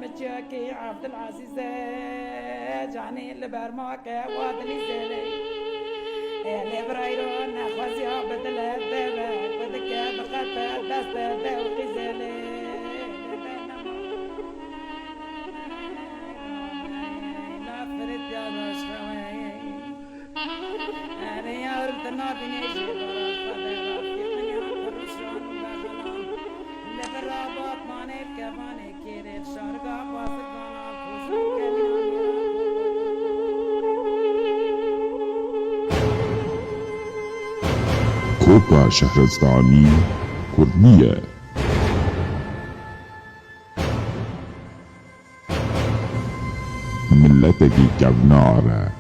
مجاكي عبد العزيز جاني لبرماك وادني زلي اللي برايرون خوازي بدل الدبك بدك بخاطر دست دوقي زلي لا فرد يا مشخوي انا يا ورد النابي نجي برا فضيرا في قنيا كرشان بغلان لبرابات ماني كماني كيرت شارقا باسقانا خوشن كليان كوبا شهرستاني كردية ملتك كبنارة